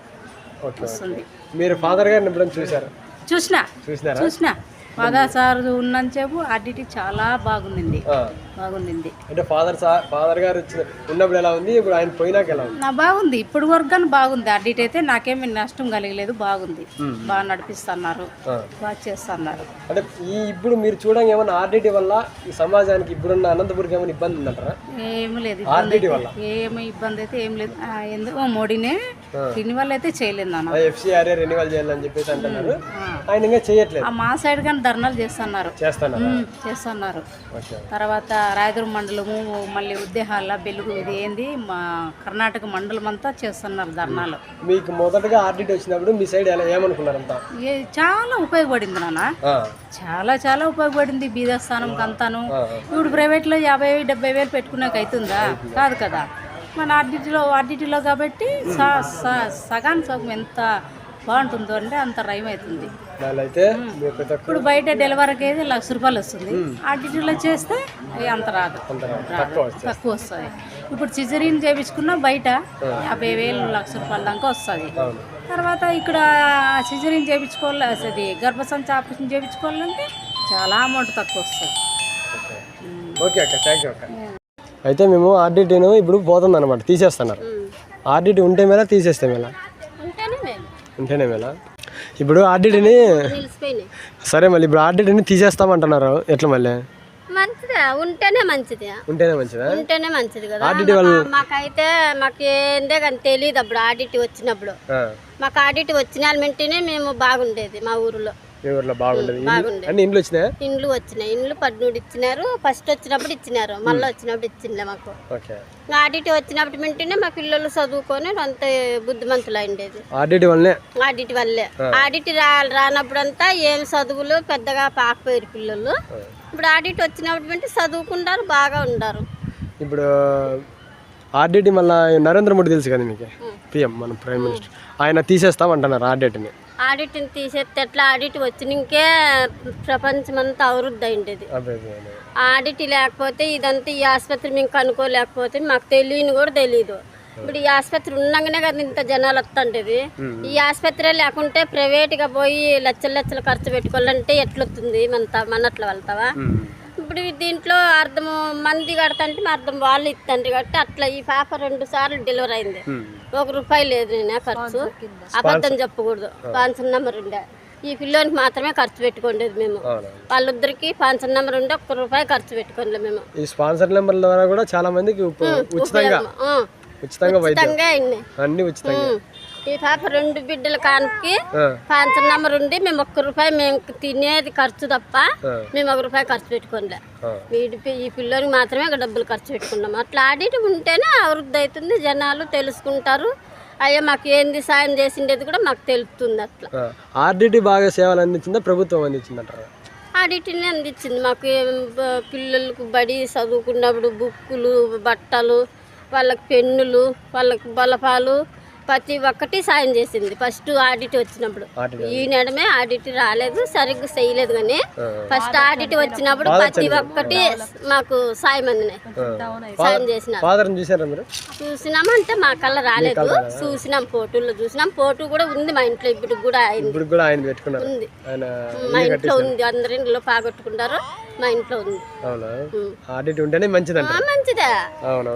వస్తుంది. మీరు ఫాదర్ గారిని ఎప్పుడైనా చూసారా? చూసినా. ఫాదర్ సార్ ఉన్నంతసేపు ఆర్టీటీ చాలా బాగుంది. అంటే ఫాదర్ గారు ఉన్నప్పుడు ఎలా ఉంది, ఇప్పుడు ఆయన పోయినాక ఎలా ఉంది? బాగుంది. ఇప్పుడు వరకు కానీ బాగుంది. ఆర్టీటీ అయితే నాకేమీ నష్టం కలగలేదు. బాగుంది, బాగా నడిపిస్తున్నారు, బాగా చేస్తున్నారు. అంటే ఇప్పుడు మీరు చూడండి, ఏమన్నా ఆర్టీటీ వల్ల ఈ సమాజానికి ఇప్పుడున్న అనంతపురికి ఏమైనా ఇబ్బంది ఉందంటారా? ఏమీ లేదు. ఆర్టీటీ వల్ల ఏమి ఇబ్బంది అయితే ఏం లేదు. ఎందుకో మోడీనే రెన్యువల్ అయితే చేయలేదు నాన్న. ఎఫ్సిఆర్ఏ రెన్యువల్ చేయాలని చెప్పేసి అంటున్నారు. ఆయన ఇంకా చేయట్లేదు. మా సైడ్ కానీ ధర్నాలు చేస్తున్నారు. తర్వాత రాయదుర్గ మండలము, మళ్ళీ ఉద్దేహాల, బెలుగు, ఇది ఏంది మా కర్ణాటక మండలం అంతా చేస్తున్నారు ధర్నాలు. మీకు మొదటగా ఆర్టీటీ వచ్చినప్పుడు మీ సైడ్ ఏమనుకున్నారంతా? చాలా ఉపయోగపడింది నాన్న, చాలా ఉపయోగపడింది. బీదస్థానం అంతాను. ఇప్పుడు ప్రైవేట్లో 50,000-70,000 పెట్టుకున్నాక అవుతుందా? కాదు కదా. మన ఆర్టీటీలో కాబట్టి సగం ఎంత బాగుంటుందో అంటే అంత రైమ్ అవుతుంది. దానిలో అయితే మీరు ప్రతి ఒక్క ఇప్పుడు బయట డెలివరీకి అయితే ₹1,00,000 వస్తుంది, ఆర్డిటీలో చేస్తే అవి అంత రాదు, తక్కువ వస్తుంది. ఇప్పుడు సిజరీన్ చేయించుకున్నా బయట 50,000 ₹1,00,000 దాకా వస్తుంది. తర్వాత ఇక్కడ సిజరీన్ చేయించుకోవాలి, అది గర్భసంచి ఆపరేషన్ చేయించుకోవాలంటే చాలా అమౌంట్ తక్కువ వస్తుంది. ఓకే అక్క, థ్యాంక్ యూ అక్క. అయితే మేము ఆర్డిటీను ఇప్పుడు పోతుంది అనమాట, తీసేస్తున్నారు. ఆర్డిటీ ఉంటే మేలా తీసేస్తే మేలా? ఉంటేనే మేలా. ఇప్పుడు ఆర్డిటీని సరే మళ్ళీ ఇప్పుడు ఆర్డిటీని తీసేస్తామంటున్నారు, ఎట్లా మళ్ళీ? మంచిదే, ఉంటేనే మంచిది, ఉంటేనే మంచిదా? ఉంటేనే మంచిది కదా. ఆర్డిటీ వల్ల మాకైతే మాకు ఏందే కానీ తెలియదు అప్పుడు ఆడిట్ వచ్చినప్పుడు. మాకు ఆడిట్ వచ్చిన వెంటనే మేము బాగుండేది మా ఊరిలో. మీ ఊర్లో బాగుండేది. అన్ని ఇండ్లు వచ్చినాయా? ఇండ్లు వచ్చినాయి, ఇండ్లు 13 ఇచ్చినారు. ఫస్ట్ వచ్చినప్పుడు ఇచ్చినారు, మళ్ళీ వచ్చినప్పుడు ఇచ్చిండే మాకు. ఆడిట్ వచ్చినప్పుడు వెంటనే మా పిల్లలు చదువుకొని అంత బుద్ధిమంతులు అయిండేది ఆడిట్ వల్లే. ఆడిట్ వల్లే. ఆడిట్ రానప్పుడంతా ఏం చదువులు పెద్దగా పాకపోయారు పిల్లలు. ఇప్పుడు ఆడిట్ వచ్చినప్పుడు వెంటనే చదువుకుంటారు, బాగా ఉండారు. ఇప్పుడు ఆర్డిటీ మళ్ళీ నరేంద్ర మోడీ తెలుసు కదా మీకు, పిఎం మన ప్రైమ్ మినిస్టర్, ఆయన తీసేస్తామంటున్నారు ఆర్డిటీని. ఆడిట్ని తీసేస్తే ఎట్లా? ఆడిట్ వచ్చినాకే ప్రపంచం అంతా అభివృద్ధి అయిండేది. ఆడిట్ లేకపోతే ఇదంతా ఈ ఆసుపత్రి మేము కనుక్కోలేకపోతే మాకు తెలియని కూడా తెలియదు. ఇప్పుడు ఈ ఆసుపత్రి ఉండగానే కదా ఇంత జనాలు వస్తుంటది. ఈ ఆసుపత్రి లేకుంటే ప్రైవేట్గా పోయి లక్షలు ఖర్చు పెట్టుకోవాలంటే ఎట్లొస్తుంది? మన అట్లా వెళ్తావా? ఇప్పుడు దీంట్లో అర్థం మంది కడతంటే అర్థం వాళ్ళు ఇస్తారు కాబట్టి అట్లా ఈ పాప 2 సార్లు డెలివరీ అయింది. ₹1 లేదు నేను ఖర్చు, అబద్ధం చెప్పకూడదు. స్పాన్సర్ నెంబర్ ఉండే, ఈ పిల్లోనికి మాత్రమే ఖర్చు పెట్టుకోండేది మేము. వాళ్ళిద్దరికి స్పాన్సర్ నెంబర్ ఉండే ₹1 ఖర్చు పెట్టుకోండి మేము. ఈ స్పాన్సర్ నెంబర్ ద్వారా కూడా చాలా మందికి ఉచితంగా అన్ని ఉచితంగా. ఈ పాప 2 బిడ్డల కానికి స్పాన్సర్ నెంబర్ ఉండి మేము ₹1 మేము తినేది ఖర్చు తప్ప మేము ₹1 ఖర్చు పెట్టుకోండి. ఈ పిల్లోనికి మాత్రమే డబ్బులు ఖర్చు పెట్టుకున్నాం. అట్లా ఆడిట్ ఉంటేనే అభివృద్ధి అవుతుంది, జనాలు తెలుసుకుంటారు. అయ్యా మాకు ఏంది సాయం చేసిండేది కూడా మాకు తెలుస్తుంది. అట్లా ఆర్డిటీ బాగా సేవలు అందించిందా, ప్రభుత్వం అందించిందంటారా? ఆడిట్ని అందించింది మాకు. పిల్లలకు బడి చదువుకున్నప్పుడు బుక్కులు, బట్టలు, వాళ్ళకి పెన్నులు, వాళ్ళకి బలపాలు, ప్రతి ఒక్కటి సాయం చేసింది. ఫస్ట్ ఆడిట్ వచ్చినప్పుడు ఈ నెడమే ఆడిట్ రాలేదు, సరిగ్గా చేయలేదు, కానీ ఫస్ట్ ఆడిట్ వచ్చినప్పుడు ప్రతి ఒక్కటి మాకు సాయం అందినాయి, సాయం చేసినారు. చూసినామంటే మా కళ్ళ రాలేదు, చూసినాం, ఫోటోలో చూసినాం. ఫోటో కూడా ఉంది మా ఇంట్లో, ఇప్పుడు కూడా ఉంది, మా ఇంట్లో ఉంది. అందరి ఇంట్లో పాగొట్టుకుంటారు, మా ఇంట్లో ఉంది. మంచిదే.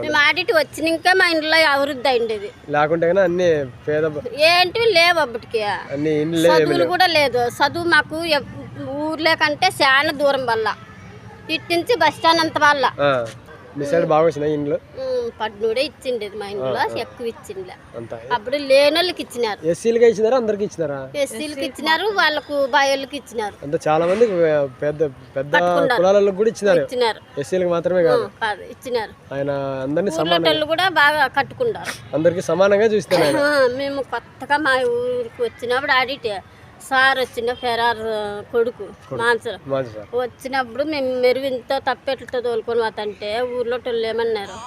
మేము ఆడిట్ వచ్చినాక మా ఇంట్లో అభివృద్ధి అయిండేది, లేకుంటే ఏంటివి లేవు అప్పటికి. చదువులు కూడా లేదు. చదువు మాకు ఊర్లే కంటే చాలా దూరం వల్ల, ఇటు నుంచి బస్ స్టాండ్ అంత వల్ల. పడ్నూడే ఇచ్చిండేది మా ఇంట్లో, ఎక్కువ ఇచ్చిండే. అప్పుడు లేని వాళ్ళకి ఇచ్చినారు, ఎస్సీలకి ఇచ్చినారు, అందరికి ఇచ్చినారా? ఎస్సీలకి ఇచ్చినారు, వాళ్ళకు బాయోళ్ళకి ఇచ్చినారు. చాలా మంది పెద్ద పెద్ద కులాలకు కూడా ఇచ్చినారు, ఎస్సీలకు మాత్రమే కాదు ఇచ్చినారు. ఆయన అందరినీ సమానంగా కూడా బాగా కట్టుకున్నారు, అందరికి సమానంగా చూస్తున్నారు. మేము కొత్తగా మా ఊరికి వచ్చినప్పుడు ఆడిట్ సార్ వచ్చిన ఫెరార్ కొడుకు మాన్సర్ వచ్చినప్పుడు మేము మెరువింతో తప్పెట్లతో తోలుకొని పోతుంటే ఊర్లో టోళ్ళు ఏమన్నారు?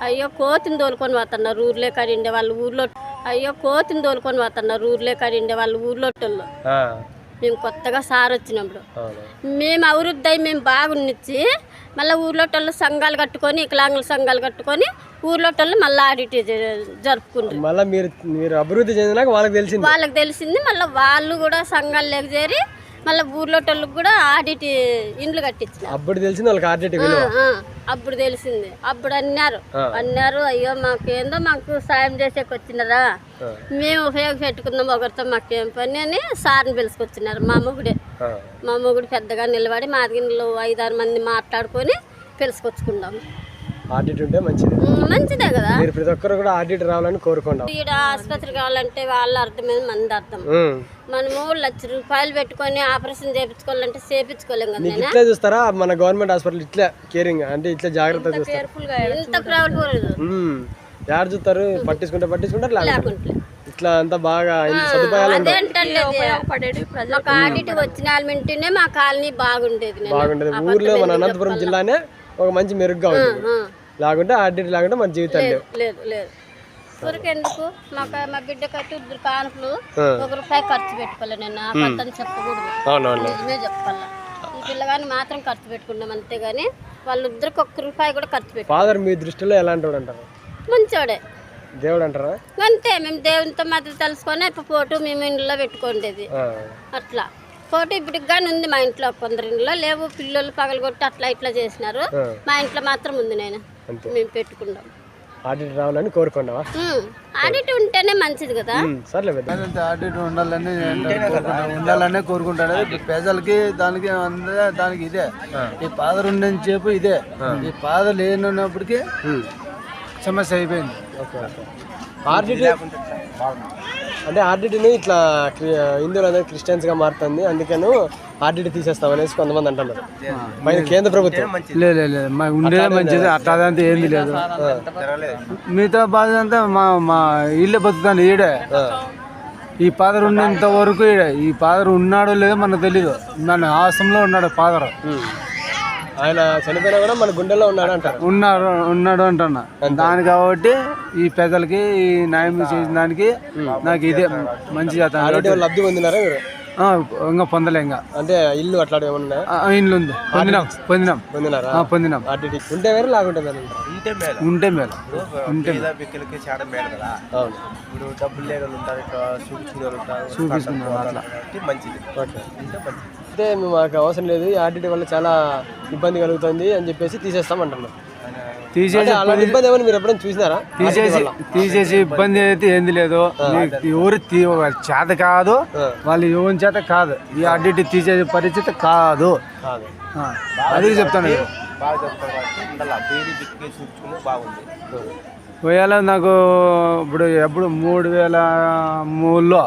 అయ్యో కోతిని తోలుకొని పోతున్నారు ఊర్లే కాడిండే వాళ్ళు ఊర్లో. అయ్యో కోతిని తోలుకొని పోతున్నారు ఊర్లే కాడిండే వాళ్ళు ఊర్లో టోళ్ళు. మేము కొత్తగా సార్ వచ్చినప్పుడు మేము అభివృద్ధి అయ్యి మేము బాగున్నిచ్చి మళ్ళీ ఊర్లో టోళ్ళు సంఘాలు కట్టుకొని, వికలాంగుల సంఘాలు కట్టుకొని ఊర్లో టోళ్ళు మళ్ళీ ఆడిట్ జరుపుకుంటారు. మళ్ళీ మీరు అభివృద్ధి చెందినాక వాళ్ళకి తెలిసింది. మళ్ళీ వాళ్ళు కూడా సంఘాల్లోకి చేరి మళ్ళీ ఊర్లో టోళ్ళకి కూడా ఆడిట్ ఇండ్లు కట్టించారు. అప్పుడు తెలిసింది వాళ్ళకి ఆడిట్ విలువ. అప్పుడు తెలిసింది. అప్పుడు అన్నారు అయ్యో మాకేందో మాకు సాయం చేసేకి వచ్చినారా, మేము ఉపయోగపెట్టుకుందాం ఒకరితో, మాకేం పని అని సార్ని పిలుచుకొచ్చినారు. మా మొగుడు పెద్దగా నిలబడి మా దగ్గరలో 5-6 మంది మాట్లాడుకొని పిలుచుకొచ్చుకుందాం. ఆడిట్ ఉంటే మంచిదే కదా. మీరు ప్రతి ఒక్కరు కూడా ఆడిట్ రావాలని కోరుకుంటాం. ఈడ ఆసుపత్రి కావాలంటే వాళ్ళ అర్థమైన మంది అర్థం. మనము ₹1,00,000 పెట్టుకొని ఆపరేషన్ చేయించుకోవాలంటే చేయించుకోలేం కదా. ఇట్లా చూస్తారా మన గవర్నమెంట్ హాస్పిటల్ ఇట్లా కేరింగ్ అంటే ఇట్లా జాగ్రత్త చూస్తారు, ఇంత కేర్ఫుల్ యాడ్ చూస్తారు, పట్టించుకుంటారు లేకుంటే ఇట్లా అంతా బాగా సదుపాయాలు ఆడిట్ వచ్చిన వెంటనే మా కాలనీ బాగుండేది. ఊర్లో మన అనంతపురం జిల్లానే ఒక మంచి మెరుగ్గా ఉంటుంది. లేకుంటే ఆడిట్ లేకుంటే మన జీవితం లేదు. ఊరికి ఎందుకు మా బిడ్డకైతే 2 కానుకలు ₹1 ఖర్చు పెట్టుకోలే. నేను అబద్ధం చెప్పకూడదు, నిజమే చెప్పాల. ఈ పిల్లగాని మాత్రం ఖర్చు పెట్టుకున్నాం అంతేగాని వాళ్ళిద్దరికి ₹1 కూడా ఖర్చు పెట్టు. ఫాదర్ మీ దృష్టిలో ఎలాంటి వాడు అంటారు? మంచోడే, దేవుడు అంటారా? అంతే. మేము దేవునితో మాత్రం తెలుసుకొని ఫోటో మేము ఇంట్లో పెట్టుకోండేది అట్లా. ఫోటో ఇప్పటికి కానీ ఉంది మా ఇంట్లో, కొందరి ఇంట్లో లేవు, పిల్లలు పగలగొట్టి అట్లా ఇట్లా చేసినారు. మా ఇంట్లో మాత్రం ఉంది, నేను మేము పెట్టుకుంటాం. ఆడిట్ రావాలని కోరుకున్నావా? ఆడిట్ ఉంటేనే మంచిది కదా. సర్లే ఆడిట్ ఉండాలనే కోరుకుంటాడు. ప్రజలకి దానికి ఇదే ఈ ఫాదర్ ఉండని చెప్పు ఇదే. ఈ ఫాదర్ లేనప్పటికీ సమస్య అయిపోయింది. ఆర్డిటి అంటే ఆర్డిటిని ఇట్లా హిందువులు అనేది క్రిస్టియన్స్గా మారుతుంది, అందుకని ఆర్డిటి తీసేస్తాం అనేసి కొంతమంది అంటున్నారు. పైన కేంద్ర ప్రభుత్వం లేదు ఉండేదే మంచిది, అట్లాదంతా ఏంది లేదు. మిగతా బాధ అంతా మా ఇల్లే బతుకుతాను ఈడే. ఈ ఫాదర్ ఉన్నంత వరకు ఈడే. ఈ ఫాదర్ ఉన్నాడో లేదో మనకు తెలీదు. మన ఆశ్రమంలో ఉన్నాడు ఫాదర్. ఆయన చనిపోయినా కూడా మన గుండెల్లో ఉన్నాడు అంటారు. ఉన్నాడు అంటున్నా. దాని కాబట్టి ఈ ప్రజలకి ఈ న్యాయం చేసిన దానికి నాకు ఇదే మంచి చేస్తాను. లబ్ధి పొందినారా మీరు? ఇంకా పొందలే. ఇంకా అంటే ఇల్లు అట్లా ఏమన్నా? ఇల్లు ఉంది, పొందినారా? పొందినాం. ఉంటే వేరు లేకుంటే ఉంటే మేలు. ఉంటే చూపించుకున్నాం అట్లా మంచిది. అయితే మాకు అవసరం లేదు, ఆర్డిటి వల్ల చాలా ఇబ్బంది కలుగుతుంది అని చెప్పేసి తీసేస్తాం అంటున్నాం. అలాంటి ఇబ్బంది ఏమైనా మీరు ఎప్పుడైనా చూసినారా? తీసేసి ఇబ్బంది అయితే ఏంది లేదు. ఎవరు చేత కాదు, వాళ్ళు ఎవరి చేత కాదు. ఈ ఆడిట్ తీసేసే పరిస్థితి కాదు. అది చెప్తాను. పోయాల నాకు ఇప్పుడు 2003లో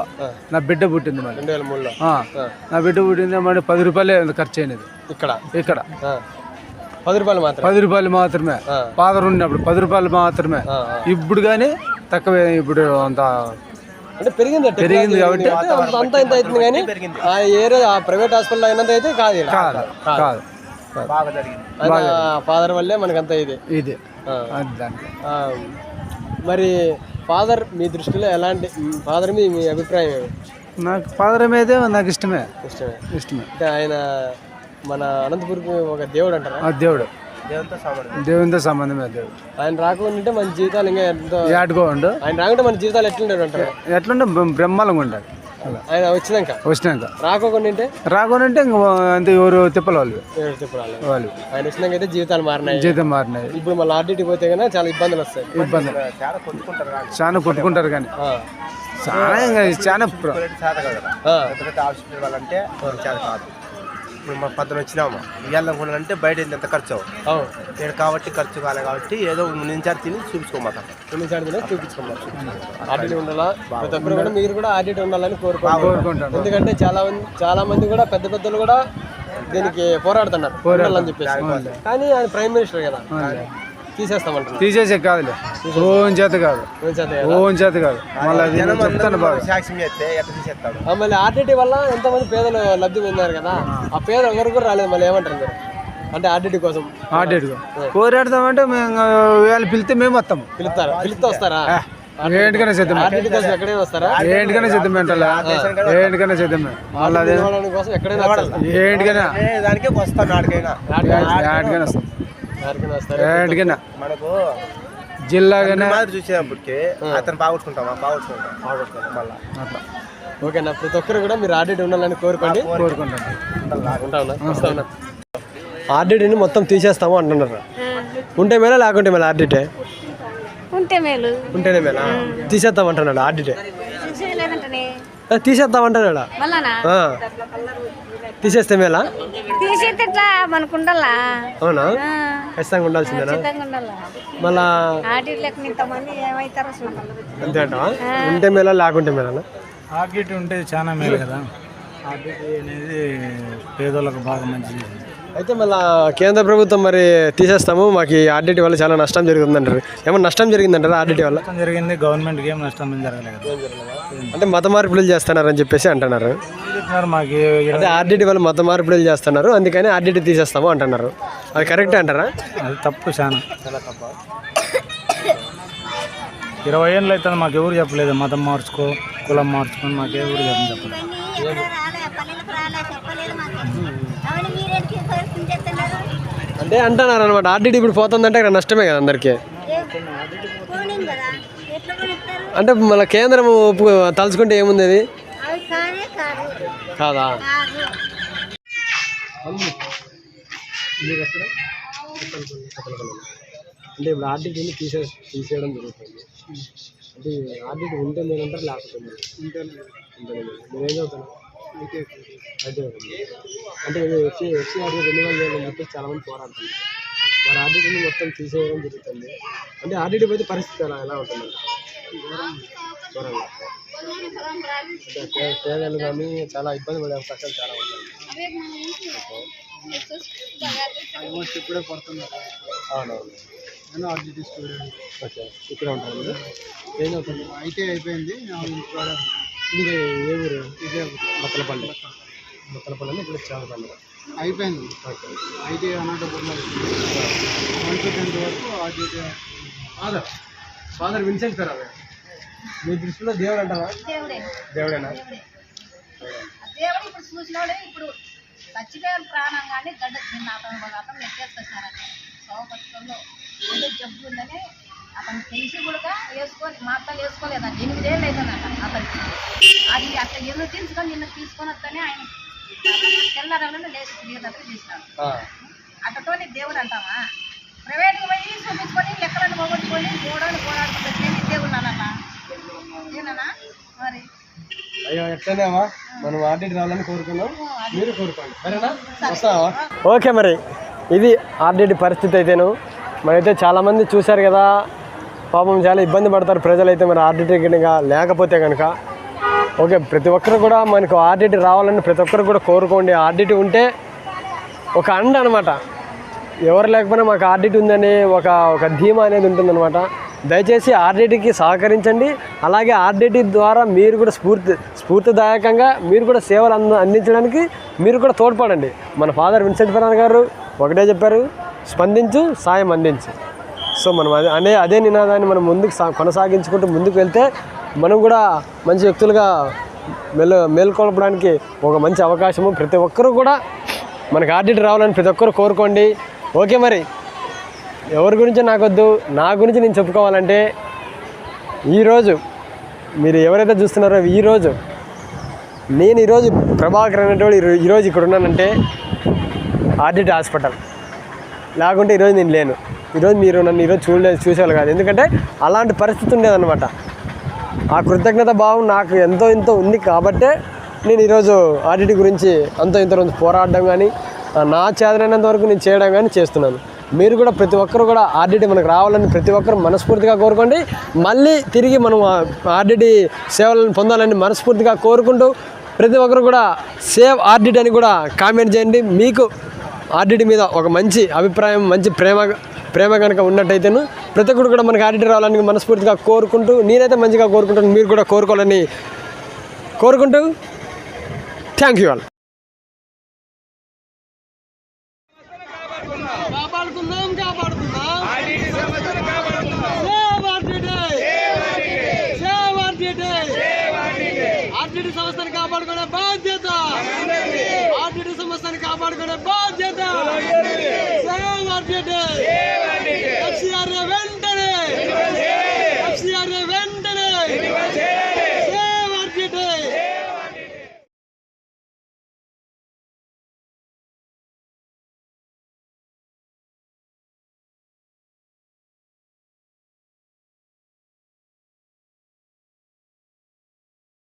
నా బిడ్డ పుట్టింది. మరి 2003లో నా బిడ్డ పుట్టింది. మరి ₹10 ఖర్చు అయినది ఇక్కడ. ₹10 మాత్రమే. ఫాదర్ ఉన్నప్పుడు ₹10 మాత్రమే. ఇప్పుడు కానీ తక్కువే. ఇప్పుడు అంత అంటే పెరిగింది కాబట్టి అంత ఇంత అవుతుంది, కానీ ఆ ప్రైవేట్ హాస్పిటల్ అయినంత అయితే కాదు. ఫాదర్ వల్లే మనకంత ఇది. మరి ఫాదర్ మీ దృష్టిలో ఎలాంటి ఫాదర్ మీ అభిప్రాయం ఏమి? నాకు ఫాదర్ మీద నాకు ఇష్టమే. అంటే ఆయన మన అనంతపురికి ఒక దేవుడు అంటారా? దేవుడు, దేవునితో సంబంధమే. దేవుడు ఆయన రాకుండా మన జీవితాలు ఇంకా ఎంతో ఏడుకోండు. ఆయన రాకుంటే మన జీవితాలు ఎట్లుంటారు అంటారు? ఎట్లుంటే బ్రహ్మాలంగా ఉండాలి. ఆయన వచ్చినాక రాకుండా ఇంకా అంతే. ఎవరు తిప్పలు వాళ్ళు. ఆయన వచ్చినాక అయితే జీవితం మారినాయి. ఇప్పుడు మళ్ళీ ఆర్డిటి పోతే కన్నా చాలా ఇబ్బందులు వస్తాయి. చాలా కొట్టుకుంటారు కానీ చాలా అంటే ఇప్పుడు మా పద్దన వచ్చినామా ఇవ్వాలనుకున్నానంటే బయట ఎంత ఖర్చు అవ్వదు కాబట్టి ఖర్చు కాలే కాబట్టి ఏదో నించారు తిని చూపించుకోమాట. ఆర్డిటి ఉండాలా, ప్రతి ఒక్కరు కూడా మీరు కూడా ఆర్డిటి ఉండాలని కోరుకుంటున్నారు. ఎందుకంటే చాలా మంది కూడా పెద్దలు కూడా దీనికి పోరాడుతున్నారు అని చెప్పేసి. కానీ ఆయన ప్రైమ్ మినిస్టర్ కదా, తీసేసే కాదులే. ఓన్ చేత కాదు. మళ్ళీ ఆర్డిటి వల్ల ఎంతమంది పేదలు లబ్ధి పొందారు కదా, ఆ పేద ఎవరు కూడా రాలేదు. మళ్ళీ ఏమంటారు మీరు? అంటే ఆర్డిటి కోసం పోరాడతామంటే వాళ్ళు పిలిస్తే మేము వస్తాం. పిలిస్తే వస్తారా? ఏంటికైనా సిద్ధం. ఎక్కడైనా వస్తారా? ఏంటికైనా సిద్ధం. ఏంటికైనా సిద్ధం. కోసం ఎక్కడైనా ఏంటికైనా వస్తాం. మనకు జిల్లాగానే చూసేటప్పటికి అతను బాగుంటామా ఓకేనా? ప్రతి ఒక్కరు కూడా మీరు ఆర్డిటి ఉండాలని కోరుకుంటాను. ఆర్డిటిని మొత్తం తీసేస్తాము అంటున్నారు. ఉంటే మేలా లేకుంటే మేలా? ఆర్డిటే ఉంటేనే మేలా. తీసేస్తాం అంటున్నాడు ఆర్డిటే. తీసేస్తాం అంటున్నాడా? తీసేస్తే మేలా? అవునా? ఖచ్చితంగా ఉండాల్సిందేనా? మళ్ళా అంతే అంటావా? ఉంటే మేలా లేకుంటే మేలా? ఆర్డిట్ ఉంటే చాలా మేలు కదా. ఆర్డిట్ అనేది పేదోళ్ళకు బాగా మంచిది. అయితే మళ్ళీ కేంద్ర ప్రభుత్వం మరి తీసేస్తాము, మాకు ఈ ఆర్డిటి వల్ల చాలా నష్టం జరుగుతుందంటారు. ఏమన్నా నష్టం జరిగిందంటారా ఆర్డిటి వల్ల? జరిగింది. గవర్నమెంట్కి ఏం నష్టం జరగలేదు. అంటే మత మార్పిడులు చేస్తున్నారని చెప్పేసి అంటున్నారు. అంటే ఆర్డిటి వల్ల మత మార్పిడులు చేస్తున్నారు, అందుకని ఆర్డిటి తీసేస్తాము అంటున్నారు. అది కరెక్ట్ అంటారా? అది తప్పు, చాలా తప్పు. 20 ఏళ్ళు అవుతుంది మాకు ఎవరు చెప్పలేదు మతం మార్చుకో కులం మార్చుకొని మాకు ఎవరు చెప్పలేదు. అంటే అంటున్నారు అనమాట ఆర్డిటి ఇప్పుడు పోతుందంటే ఇక్కడ నష్టమే కదా అందరికీ. అంటే మన కేంద్రం తలుచుకుంటే ఏముంది అది కాదా? అంటే ఇప్పుడు ఆర్డిటిని తీసేయడం జరుగుతుంది. అంటే ఆర్డిటి ఉంటే మీరంటారు లేకపోతే మీరేం చదువుతాను అయితే అంటే ఎఫ్సీ ఆర్డిట్ రెన్యువల్ చేయాలని చెప్పేసి చాలామంది పోరాడుతున్నారు. మరి ఆర్డిటిని మొత్తం తీసేయడం జరుగుతుంది. అంటే ఆర్డిటి పోతే పరిస్థితి ఎలా ఉంటుంది? దూరంగా అంటే పేదలు కానీ చాలా ఇబ్బంది పడే అవకాశాలు చాలా ఉంటాయి. ఇప్పుడే పడుతున్నారు. అవునవును. నేను ఆర్డిటి స్టూడెంట్. ఓకే, ఇక్కడే ఉంటాను. ఏం చదువుతుంది? ఐటీ అయిపోయింది. మీరు ఏ ఊరు? ఇదే మొత్తలపల్లి. మొత్తలపల్లి ఇక్కడ చదువుతాను. అయిపోయింది. ఓకే, ఐటీ అనంతపురంలో 1 to 10 వరకు ఆర్డిటి. ఫాదర్ విన్సెంట్ సార్ అదే మీ దృష్టిలో దేవుడు అంటారా? దేవుడేనా? దేవుడు ఇప్పుడు చూసినోడే ఇప్పుడు చచ్చిపోయిన ప్రాణం కానీ గడ్డ నిన్న అతను నెట్టేసుకొచ్చినారని సోపత్రంలో ఏదో జబ్బు ఉందని అతను తెలిసి కూడా వేసుకొని మా అత్తలు వేసుకోలేదండి. 8 ఏళ్ళు అవుతుందంట అతనికి. అది అట్లా ఎందుకు తీసుకొని నిన్న తీసుకొని వస్తేనే ఆయన తెల్లారని లేచి తిరిగేటప్పుడు చేసినాడు. అట్టతో దేవుడు అంటావా? ప్రైవేట్కి పోయి చూపించుకొని లెక్కలను పోగొట్టుకొని గోడాడుకుంటే దేవుడు నాన్న ఏనా మరి. అయ్యో ఎట్లనేవా మనం ఆర్డిట్ రావాలని కోరుకున్నాం, మీరు కోరుకోండి సరేనా? వస్తావా? ఓకే, మరి ఇది ఆర్డిట్ పరిస్థితి అయితేను. మరైతే చాలామంది చూశారు కదా, పాపం చాలా ఇబ్బంది పడతారు ప్రజలైతే మరి ఆర్డిట్ కనుక లేకపోతే కనుక. ఓకే, ప్రతి ఒక్కరు కూడా మనకు ఆర్డిట్ రావాలని ప్రతి ఒక్కరు కూడా కోరుకోండి. ఆర్డిట్ ఉంటే ఒక అండ అనమాట. ఎవరు లేకపోయినా మాకు ఆర్డిట్ ఉందని ఒక ధీమా అనేది ఉంటుందన్నమాట. దయచేసి ఆర్డిటికి సహకరించండి. అలాగే ఆర్డిటి ద్వారా మీరు కూడా స్ఫూర్తిదాయకంగా మీరు కూడా సేవలు అందించడానికి మీరు కూడా తోడ్పడండి. మన ఫాదర్ విన్సెంట్ ఫెరాన్ గారు ఒకటే చెప్పారు, స్పందించు, సాయం అందించు. సో మనం అదే నినాదాన్ని మనం ముందుకు కొనసాగించుకుంటూ ముందుకు వెళ్తే మనం కూడా మంచి వ్యక్తులుగా మేల్కొల్పడానికి ఒక మంచి అవకాశము. ప్రతి ఒక్కరూ కూడా మనకు ఆర్డిట్ రావాలని ప్రతి ఒక్కరు కోరుకోండి. ఓకే, మరి ఎవరి గురించి నాకొద్దు, నా గురించి నేను చెప్పుకోవాలంటే ఈరోజు మీరు ఎవరైతే చూస్తున్నారో నేను ఈరోజు ప్రభాకర్ అనేటోడు ఈరోజు ఇక్కడ ఉన్నానంటే ఆర్డిట్ హాస్పిటల్. లేకుంటే ఈరోజు నేను లేను. ఈరోజు మీరు నన్ను ఈరోజు చూసేవాళ్ళు కాదు. ఎందుకంటే అలాంటి పరిస్థితి ఉండేదన్నమాట. ఆ కృతజ్ఞత భావం నాకు ఎంతో ఉంది కాబట్టే నేను ఈరోజు ఆర్డిట్ గురించి ఇంత రోజు పోరాడడం కానీ నా చేతనైనంత వరకు నేను చేయడం కానీ చేస్తున్నాను. మీరు కూడా ప్రతి ఒక్కరు కూడా ఆర్డిట్ మనకు రావాలని ప్రతి ఒక్కరు మనస్ఫూర్తిగా కోరుకోండి. మళ్ళీ తిరిగి మనం ఆర్డిట్ సేవలను పొందాలని మనస్ఫూర్తిగా కోరుకుంటూ ప్రతి ఒక్కరు కూడా సేవ్ ఆర్డిట్ అని కూడా కామెంట్ చేయండి. మీకు ఆర్డిట్ మీద ఒక మంచి అభిప్రాయం, మంచి ప్రేమ కనుక ఉన్నట్టయితేను ప్రతి ఒక్కరు కూడా మనకు ఆర్డిట్ రావాలని మనస్ఫూర్తిగా కోరుకుంటూ నేనైతే మంచిగా కోరుకుంటాను, మీరు కూడా కోరుకోవాలని కోరుకుంటూ థ్యాంక్ యూ ఆల్. ఆర్డిటి సంస్థను కాపాడుకునే బాధ్యత, ఆర్డిటి సంస్థను కాపాడుకునే బాధ్యత.